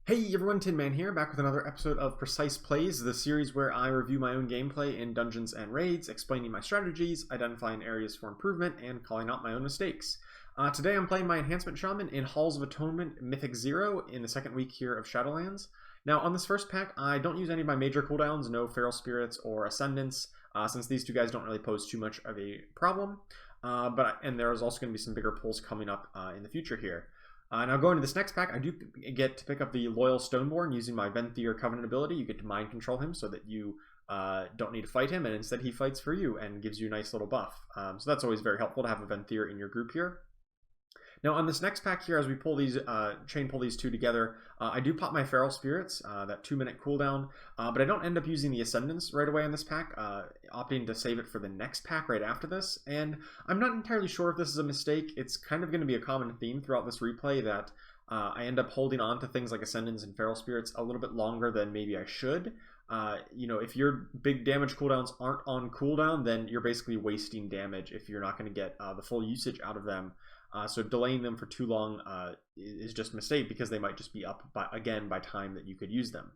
Hey everyone, Tin Man here, back with another episode of Precise Plays, the series where I review my own gameplay in dungeons and raids, explaining my strategies, identifying areas for improvement, and calling out my own mistakes. Today I'm playing my Enhancement Shaman in Halls of Atonement Mythic 0 in the second week here of Shadowlands. Now on this first pack, I don't use any of my major cooldowns, no Feral Spirits or Ascendants, since these two guys don't really pose too much of a problem. And there's also going to be some bigger pulls coming up in the future here. Now going to this next pack, I do get to pick up the Loyal Stoneborn using my Venthyr Covenant ability. You get to mind control him so that you don't need to fight him, and instead he fights for you and gives you a nice little buff. So that's always very helpful to have a Venthyr in your group here. Now on this next pack here, as we pull these, chain pull these two together, I do pop my Feral Spirits, that 2-minute cooldown, but I don't end up using the Ascendants right away in this pack, opting to save it for the next pack right after this, and I'm not entirely sure if this is a mistake. It's kind of going to be a common theme throughout this replay that I end up holding on to things like Ascendants and Feral Spirits a little bit longer than maybe I should. You know, if your big damage cooldowns aren't on cooldown, then you're basically wasting damage if you're not going to get the full usage out of them. So delaying them for too long is just a mistake because they might just be up again by time that you could use them.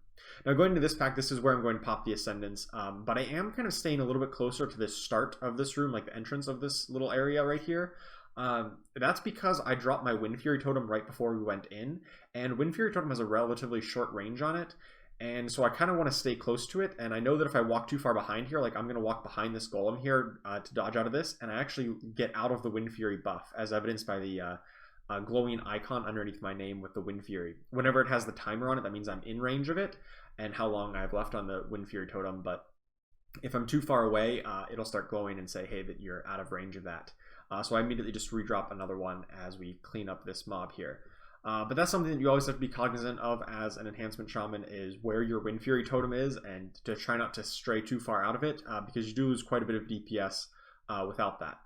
Now going to this pack, this is where I'm going to pop the Ascendants, but I am kind of staying a little bit closer to the start of this room, like the entrance of this little area right here. That's because I dropped my Wind Fury Totem right before we went in, and Wind Fury Totem has a relatively short range on it. And so I kind of want to stay close to it, and I know that if I walk too far behind here, like I'm going to walk behind this golem here to dodge out of this, and I actually get out of the Wind Fury buff, as evidenced by the glowing icon underneath my name with the Wind Fury. Whenever it has the timer on it, that means I'm in range of it, and how long I have left on the Wind Fury totem, but if I'm too far away, it'll start glowing and say, hey, that you're out of range of that. So I immediately just redrop another one as we clean up this mob here. But that's something that you always have to be cognizant of as an Enhancement Shaman, is where your Wind Fury totem is, and to try not to stray too far out of it, because you do lose quite a bit of DPS without that.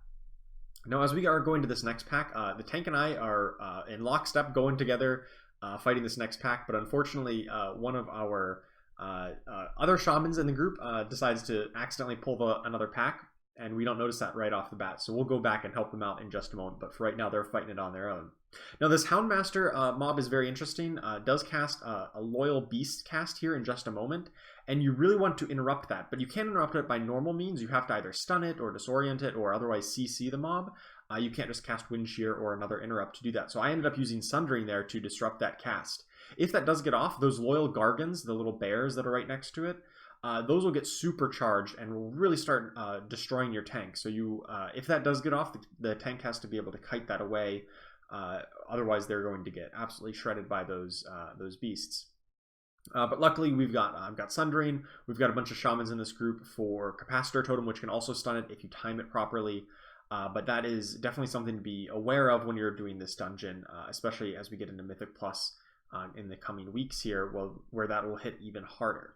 Now as we are going to this next pack, the tank and I are in lockstep going together fighting this next pack, but unfortunately one of our other shamans in the group decides to accidentally pull another pack, and we don't notice that right off the bat, so we'll go back and help them out in just a moment, but for right now they're fighting it on their own. Now this Houndmaster mob is very interesting, does cast a Loyal Beast cast here in just a moment, and you really want to interrupt that, but you can't interrupt it by normal means. You have to either stun it or disorient it or otherwise CC the mob. You can't just cast Wind Shear or another interrupt to do that, so I ended up using Sundering there to disrupt that cast. If that does get off, those Loyal Gargans, the little bears that are right next to it, those will get supercharged and will really start destroying your tank. So you, if that does get off, the tank has to be able to kite that away. Otherwise, they're going to get absolutely shredded by those beasts. But luckily, I've got Sundering. We've got a bunch of shamans in this group for Capacitor Totem, which can also stun it if you time it properly. But that is definitely something to be aware of when you're doing this dungeon, especially as we get into Mythic Plus in the coming weeks here, where that will hit even harder.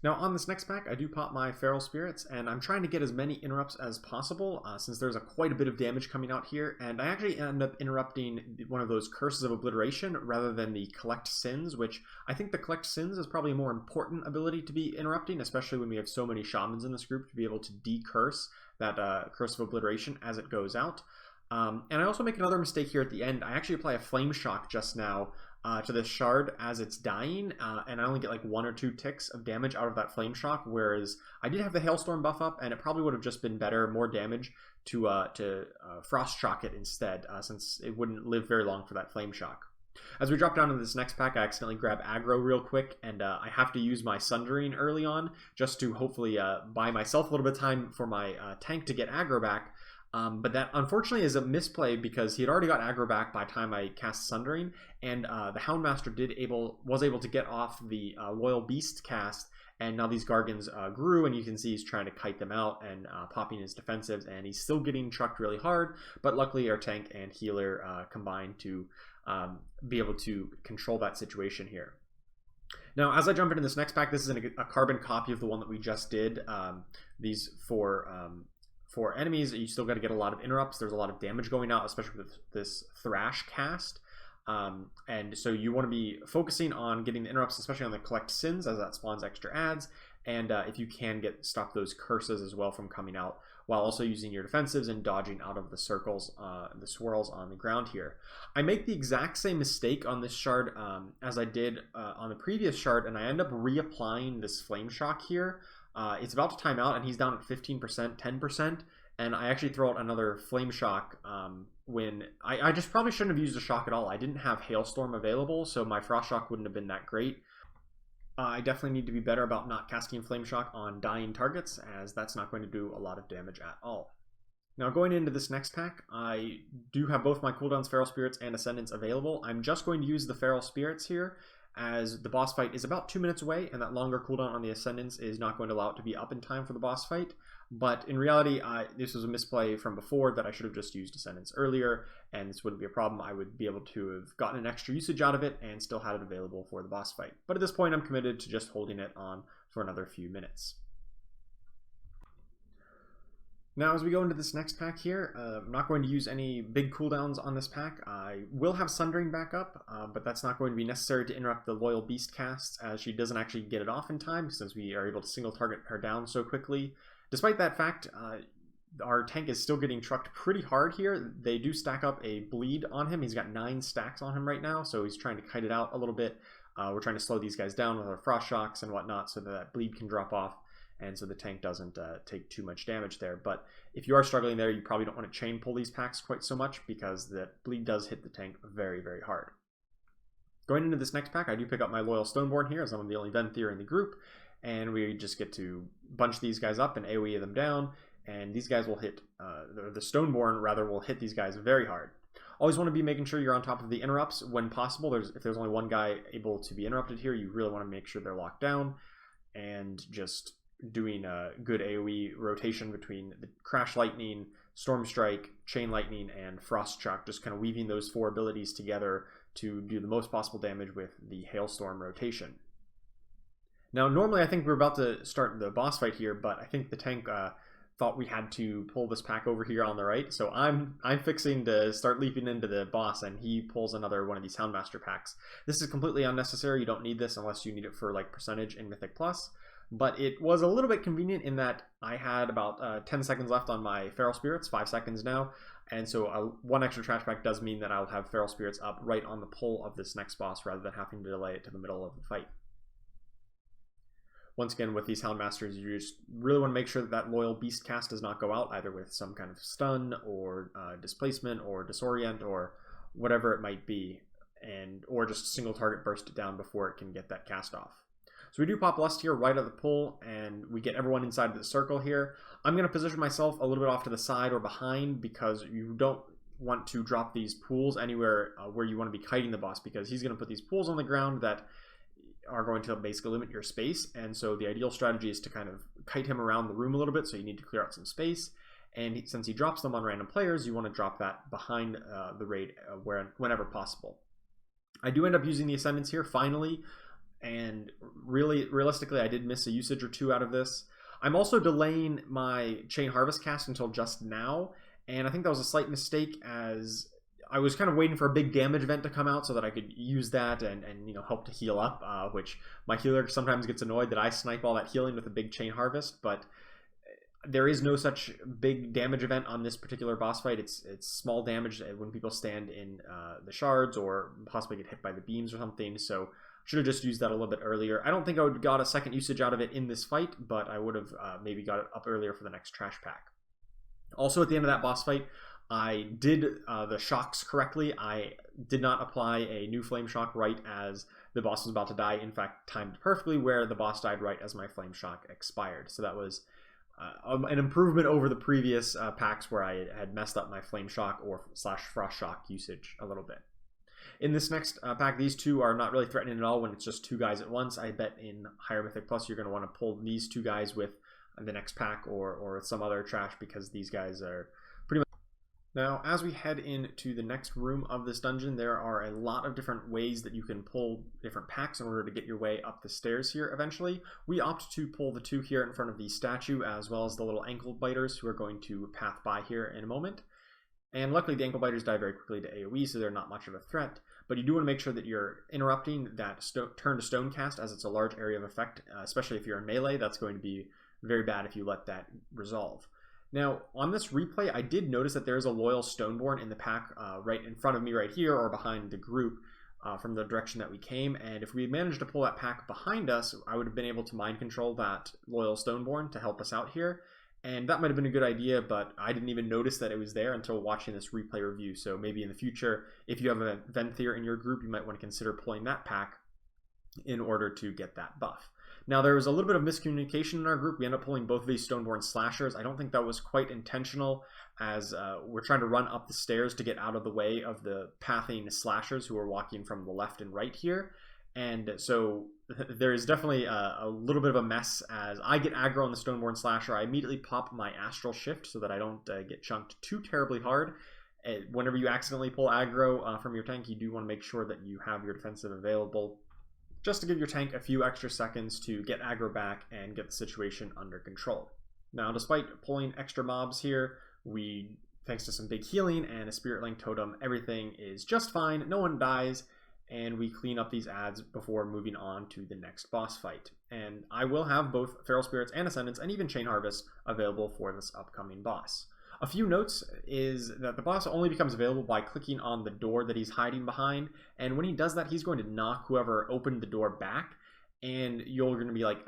Now on this next pack, I do pop my Feral Spirits, and I'm trying to get as many interrupts as possible, since there's quite a bit of damage coming out here, and I actually end up interrupting one of those Curses of Obliteration rather than the Collect Sins, which I think the Collect Sins is probably a more important ability to be interrupting, especially when we have so many shamans in this group, to be able to decurse that Curse of Obliteration as it goes out. And I also make another mistake here at the end. I actually apply a Flame Shock just now to this shard as it's dying, and I only get like 1 or 2 ticks of damage out of that Flame Shock, whereas I did have the Hailstorm buff up, and it probably would have just been better, more damage to Frost Shock it instead, since it wouldn't live very long for that Flame Shock. As we drop down into this next pack, I accidentally grab aggro real quick, and I have to use my Sundering early on just to hopefully buy myself a little bit of time for my tank to get aggro back. But that unfortunately is a misplay because he had already got aggro back by the time I cast Sundering, and the Houndmaster was able to get off the Loyal Beast cast, and now these Gargans grew, and you can see he's trying to kite them out and popping his defensives, and he's still getting trucked really hard, but luckily our tank and healer combined to be able to control that situation here. Now, as I jump into this next pack, this is a carbon copy of the one that we just did. These for enemies, you still got to get a lot of interrupts. There's a lot of damage going out, especially with this Thrash cast. And so you want to be focusing on getting the interrupts, especially on the Collect Sins, as that spawns extra adds. And if you can stop those curses as well from coming out, while also using your defensives and dodging out of the circles, the swirls on the ground here. I make the exact same mistake on this shard as I did on the previous shard, and I end up reapplying this Flame Shock here. It's about to time out, and he's down at 15%, 10%, and I actually throw out another Flame Shock when I just probably shouldn't have used a shock at all. I didn't have Hailstorm available, so my Frost Shock wouldn't have been that great. I definitely need to be better about not casting Flame Shock on dying targets, as that's not going to do a lot of damage at all. Now going into this next pack, I do have both my cooldowns, Feral Spirits, and Ascendants available. I'm just going to use the Feral Spirits here, as the boss fight is about 2 minutes away, and that longer cooldown on the Ascendants is not going to allow it to be up in time for the boss fight. But in reality, this was a misplay from before that I should have just used Ascendants earlier, and this wouldn't be a problem. I would be able to have gotten an extra usage out of it and still had it available for the boss fight. But at this point, I'm committed to just holding it on for another few minutes. Now, as we go into this next pack here, I'm not going to use any big cooldowns on this pack. I will have Sundering back up, but that's not going to be necessary to interrupt the Loyal Beast casts, as she doesn't actually get it off in time, since we are able to single target her down so quickly. Despite that fact, our tank is still getting trucked pretty hard here. They do stack up a bleed on him. He's got 9 stacks on him right now, so he's trying to kite it out a little bit. We're trying to slow these guys down with our Frost Shocks and whatnot so that bleed can drop off, and so the tank doesn't take too much damage there. But if you are struggling there, you probably don't want to chain pull these packs quite so much, because the bleed does hit the tank very, very hard. Going into this next pack, I do pick up my Loyal Stoneborn here, as I'm the only Venthyr in the group, and we just get to bunch these guys up and AoE them down, and these guys will hit, the Stoneborn rather will hit these guys very hard. Always want to be making sure you're on top of the interrupts when possible. If there's only one guy able to be interrupted here, you really want to make sure they're locked down, and just doing a good AoE rotation between the Crash Lightning, Storm Strike, Chain Lightning, and Frost Shock, just kind of weaving those 4 abilities together to do the most possible damage with the Hailstorm rotation. Now, normally I think we're about to start the boss fight here, but I think the tank thought we had to pull this pack over here on the right, so I'm fixing to start leaping into the boss, and he pulls another one of these Houndmaster packs. This is completely unnecessary. You don't need this unless you need it for like percentage in Mythic Plus, but it was a little bit convenient in that I had about 10 seconds left on my Feral Spirits, 5 seconds now, and so one extra trash pack does mean that I'll have Feral Spirits up right on the pull of this next boss rather than having to delay it to the middle of the fight. Once again, with these Houndmasters, you just really want to make sure that that Loyal Beast cast does not go out, either with some kind of stun or displacement or disorient or whatever it might be, or just single target burst it down before it can get that cast off. So we do pop Lust here right at the pull, and we get everyone inside of the circle here. I'm going to position myself a little bit off to the side or behind, because you don't want to drop these pools anywhere where you want to be kiting the boss, because he's going to put these pools on the ground that are going to basically limit your space, and so the ideal strategy is to kind of kite him around the room a little bit, so you need to clear out some space, and since he drops them on random players, you want to drop that behind the raid whenever possible. I do end up using the Ascendants here, finally, and realistically, I did miss a usage or 2 out of this. I'm also delaying my Chain Harvest cast until just now, and I think that was a slight mistake, as I was kind of waiting for a big damage event to come out so that I could use that and help to heal up, which my healer sometimes gets annoyed that I snipe all that healing with a big Chain Harvest, but there is no such big damage event on this particular boss fight. It's small damage when people stand in the shards or possibly get hit by the beams or something, so should have just used that a little bit earlier. I don't think I would have got a second usage out of it in this fight, but I would have maybe got it up earlier for the next trash pack. Also, at the end of that boss fight, I did the shocks correctly. I did not apply a new Flame Shock right as the boss was about to die. In fact, timed perfectly where the boss died right as my Flame Shock expired. So that was an improvement over the previous packs where I had messed up my Flame Shock or / Frost Shock usage a little bit. In this next pack, these two are not really threatening at all when it's just 2 guys at once. I bet in higher Mythic Plus you're going to want to pull these 2 guys with the next pack or some other trash, because these guys are pretty much... Now, as we head into the next room of this dungeon, there are a lot of different ways that you can pull different packs in order to get your way up the stairs here eventually. We opt to pull the 2 here in front of the statue, as well as the little ankle biters who are going to path by here in a moment. And luckily the ankle biters die very quickly to AoE, so they're not much of a threat. But you do want to make sure that you're interrupting that turn to stone cast, as it's a large area of effect, especially if you're in melee. That's going to be very bad if you let that resolve. Now, on this replay, I did notice that there's a loyal stoneborn in the pack right in front of me right here, or behind the group from the direction that we came, and if we had managed to pull that pack behind us, I would have been able to mind control that loyal stoneborn to help us out here, and that might have been a good idea, but I didn't even notice that it was there until watching this replay review. So maybe in the future, if you have a Venthyr in your group, you might want to consider pulling that pack in order to get that buff. Now, there was a little bit of miscommunication in our group. We ended up pulling both of these stoneborn slashers. I don't think that was quite intentional, as we're trying to run up the stairs to get out of the way of the pathing slashers who are walking from the left and right here. And so there is definitely a little bit of a mess. As I get aggro on the stoneborn slasher, I immediately pop my astral shift so that I don't get chunked too terribly hard. Whenever you accidentally pull aggro from your tank, you do want to make sure that you have your defensive available, just to give your tank a few extra seconds to get aggro back and get the situation under control. Now, despite pulling extra mobs here, thanks to some big healing and a Spirit Link Totem, everything is just fine, no one dies, and we clean up these adds before moving on to the next boss fight. And I will have both Feral Spirits and Ascendants and even Chain Harvest available for this upcoming boss. A few notes is that the boss only becomes available by clicking on the door that he's hiding behind, and when he does that, he's going to knock whoever opened the door back, and you're going to be like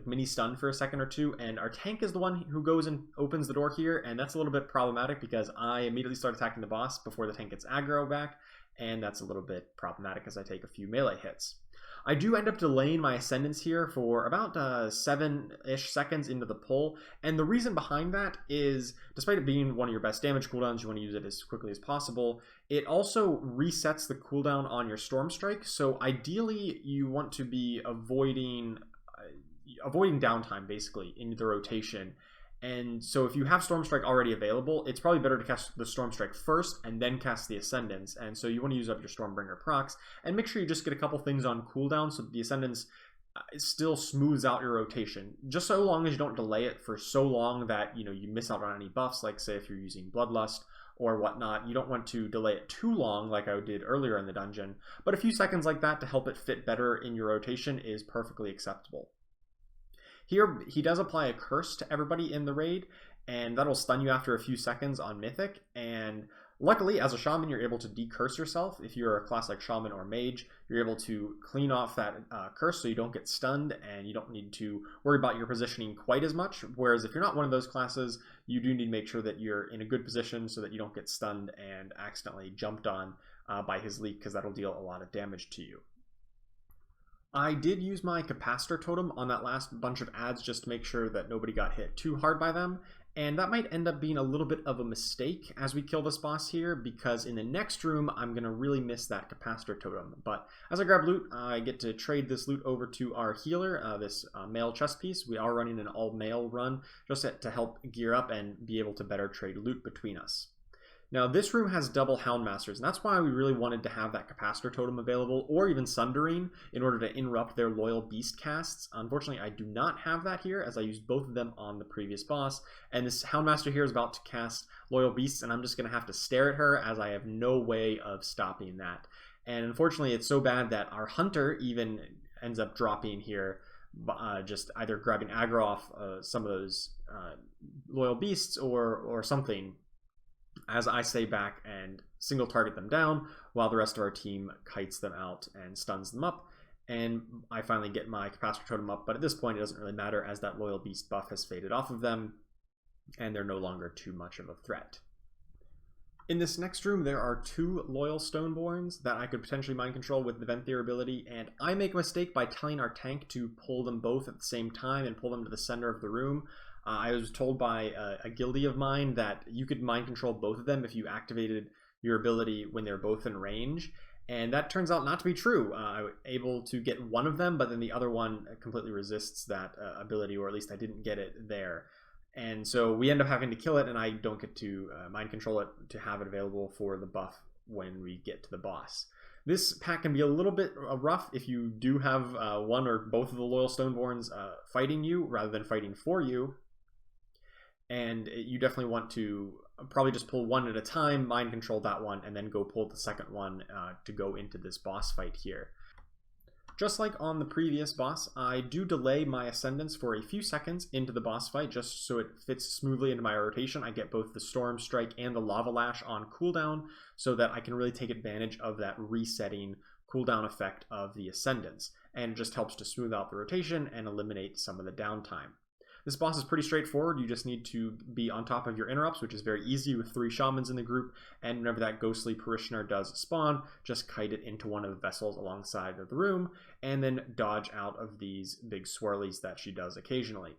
mini stunned for a second or two, and our tank is the one who goes and opens the door here, and that's a little bit problematic because I immediately start attacking the boss before the tank gets aggro back, and that's a little bit problematic as I take a few melee hits. I do end up delaying my Ascendance here for about 7-ish seconds into the pull, and the reason behind that is, despite it being one of your best damage cooldowns, you want to use it as quickly as possible, it also resets the cooldown on your Storm Strike, so ideally you want to be avoiding downtime, basically, in the rotation. And so if you have Storm Strike already available, it's probably better to cast the Storm Strike first and then cast the Ascendance. And so you want to use up your Stormbringer procs and make sure you just get a couple things on cooldown so that the Ascendance still smooths out your rotation. Just so long as you don't delay it for so long that you miss out on any buffs, like say if you're using Bloodlust or whatnot. You don't want to delay it too long like I did earlier in the dungeon, but a few seconds like that to help it fit better in your rotation is perfectly acceptable. Here, he does apply a curse to everybody in the raid, and that'll stun you after a few seconds on Mythic, and luckily, as a Shaman, you're able to decurse yourself. If you're a class like Shaman or Mage, you're able to clean off that curse so you don't get stunned, and you don't need to worry about your positioning quite as much, whereas if you're not one of those classes, you do need to make sure that you're in a good position so that you don't get stunned and accidentally jumped on by his leak, because that'll deal a lot of damage to you. I did use my Capacitor Totem on that last bunch of adds just to make sure that nobody got hit too hard by them, and that might end up being a little bit of a mistake as we kill this boss here, because in the next room I'm going to really miss that Capacitor Totem. But as I grab loot, I get to trade this loot over to our healer, this male chest piece. We are running an all-male run just to help gear up and be able to better trade loot between us. Now, this room has double Houndmasters, and that's why we really wanted to have that Capacitor Totem available, or even Sundering, in order to interrupt their Loyal Beast casts. Unfortunately, I do not have that here, as I used both of them on the previous boss, and this Houndmaster here is about to cast Loyal Beasts, and I'm just going to have to stare at her, as I have no way of stopping that. And unfortunately, it's so bad that our Hunter even ends up dropping here, just either grabbing aggro off some of those Loyal Beasts or something, as I stay back and single target them down while the rest of our team kites them out and stuns them up, and I finally get my Capacitor Totem up, but at this point it doesn't really matter as that Loyal Beast buff has faded off of them and they're no longer too much of a threat. In this next room there are two Loyal Stoneborns that I could potentially mind control with the Venthyr ability, and I make a mistake by telling our tank to pull them both at the same time and pull them to the center of the room. I was told by a guildie of mine that you could mind control both of them if you activated your ability when they're both in range, and that turns out not to be true. I was able to get one of them, but then the other one completely resists that ability, or at least I didn't get it there. And so we end up having to kill it, and I don't get to mind control it to have it available for the buff when we get to the boss. This pack can be a little bit rough if you do have one or both of the Loyal Stoneborns fighting you rather than fighting for you. And you definitely want to probably just pull one at a time, mind control that one, and then go pull the second one to go into this boss fight here. Just like on the previous boss, I do delay my ascendance for a few seconds into the boss fight just so it fits smoothly into my rotation. I get both the Storm Strike and the Lava Lash on cooldown so that I can really take advantage of that resetting cooldown effect of the ascendance, and it just helps to smooth out the rotation and eliminate some of the downtime. This boss is pretty straightforward. You just need to be on top of your interrupts, which is very easy with 3 shamans in the group, and whenever that ghostly parishioner does spawn, just kite it into one of the vessels alongside of the room, and then dodge out of these big swirlies that she does occasionally.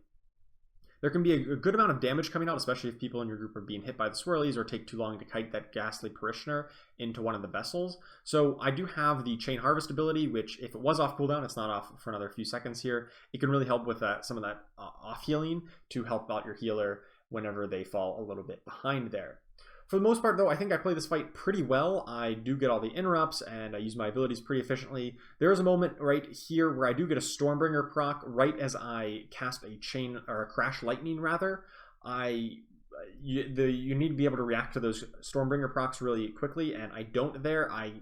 There can be a good amount of damage coming out, especially if people in your group are being hit by the swirlies or take too long to kite that ghastly parishioner into one of the vessels. So I do have the Chain Harvest ability, which if it was off cooldown, it's not off for another few seconds here. It can really help with some of that off healing to help out your healer whenever they fall a little bit behind there. For the most part, though, I think I play this fight pretty well. I do get all the interrupts, and I use my abilities pretty efficiently. There is a moment right here where I do get a Stormbringer proc right as I cast a chain, or a Crash Lightning, rather. You need to be able to react to those Stormbringer procs really quickly, and I don't there. I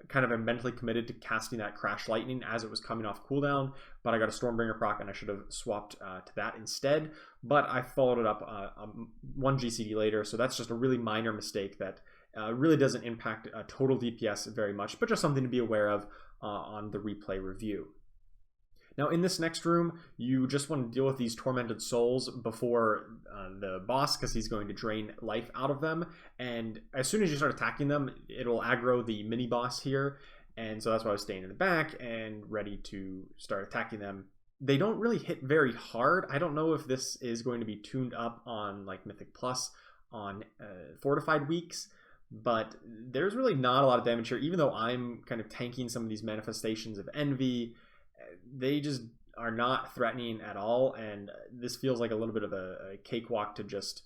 kind of am mentally committed to casting that Crash Lightning as it was coming off cooldown, but I got a Stormbringer proc and I should have swapped to that instead, but I followed it up 1 GCD later, so that's just a really minor mistake that really doesn't impact total DPS very much, but just something to be aware of on the replay review. Now in this next room, you just want to deal with these tormented souls before the boss, because he's going to drain life out of them, and as soon as you start attacking them, it'll aggro the mini boss here, and so that's why I was staying in the back and ready to start attacking them. They don't really hit very hard. I don't know if this is going to be tuned up on like Mythic Plus on Fortified weeks, but there's really not a lot of damage here, even though I'm kind of tanking some of these manifestations of envy. They just are not threatening at all, and this feels like a little bit of a cakewalk to just,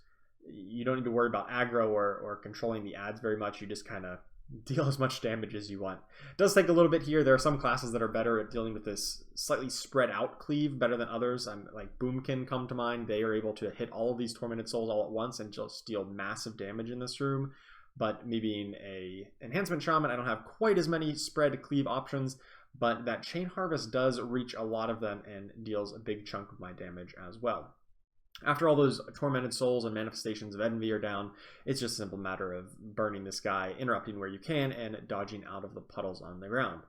you don't need to worry about aggro or controlling the ads very much. You just kind of deal as much damage as you want. It does take a little bit here. There are some classes that are better at dealing with this slightly spread out cleave better than others. Like Boomkin come to mind. They are able to hit all of these tormented souls all at once and just deal massive damage in this room. But me being a Enhancement Shaman, I don't have quite as many spread cleave options, but that Chain Harvest does reach a lot of them and deals a big chunk of my damage as well. After all those tormented souls and manifestations of envy are down, it's just a simple matter of burning this guy, interrupting where you can, and dodging out of the puddles on the ground.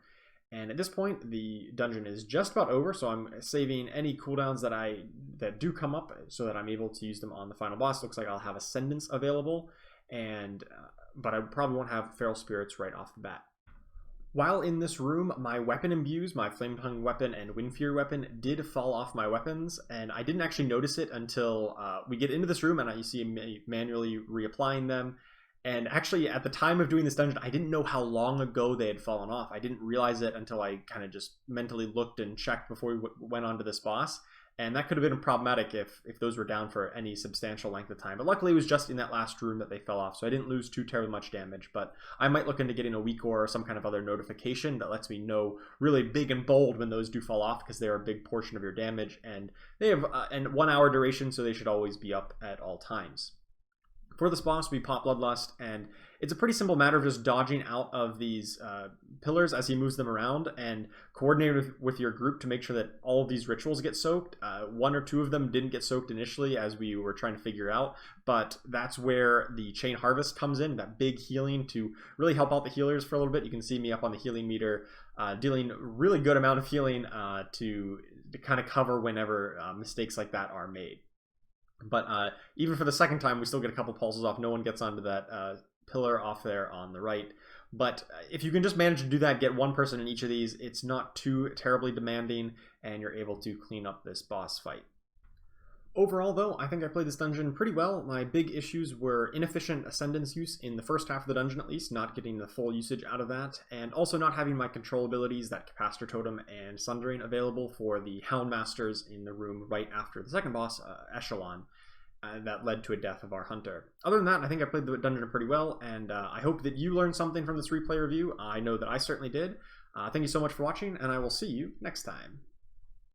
And at this point, the dungeon is just about over, so I'm saving any cooldowns that do come up so that I'm able to use them on the final boss. Looks like I'll have Ascendance available, but I probably won't have Feral Spirits right off the bat. While in this room, my weapon imbues, my Flame Tongue weapon and Wind Fury weapon, did fall off my weapons, and I didn't actually notice it until we get into this room and you see me manually reapplying them. And actually, at the time of doing this dungeon, I didn't know how long ago they had fallen off. I didn't realize it until I kind of just mentally looked and checked before we went on to this boss. And that could have been problematic if those were down for any substantial length of time. But luckily, it was just in that last room that they fell off, so I didn't lose too terribly much damage. But I might look into getting a weak or some kind of other notification that lets me know really big and bold when those do fall off, because they're a big portion of your damage. And they have an 1 hour duration, so they should always be up at all times. For this boss, we pop Bloodlust, and it's a pretty simple matter of just dodging out of these pillars as he moves them around and coordinating with your group to make sure that all of these rituals get soaked. 1 or 2 of them didn't get soaked initially as we were trying to figure out, but that's where the Chain Harvest comes in, that big healing to really help out the healers for a little bit. You can see me up on the healing meter dealing really good amount of healing to kind of cover whenever mistakes like that are made. But even for the second time, we still get a couple pulses off. No one gets onto that pillar off there on the right. But if you can just manage to do that, get 1 person in each of these, it's not too terribly demanding, and you're able to clean up this boss fight. Overall, though, I think I played this dungeon pretty well. My big issues were inefficient Ascendance use in the first half of the dungeon, at least, not getting the full usage out of that, and also not having my control abilities, that Capacitor Totem and Sundering, available for the Houndmasters in the room right after the second boss, Echelon, that led to a death of our hunter. Other than that, I think I played the dungeon pretty well, and I hope that you learned something from this replay review. I know that I certainly did. Thank you so much for watching, and I will see you next time.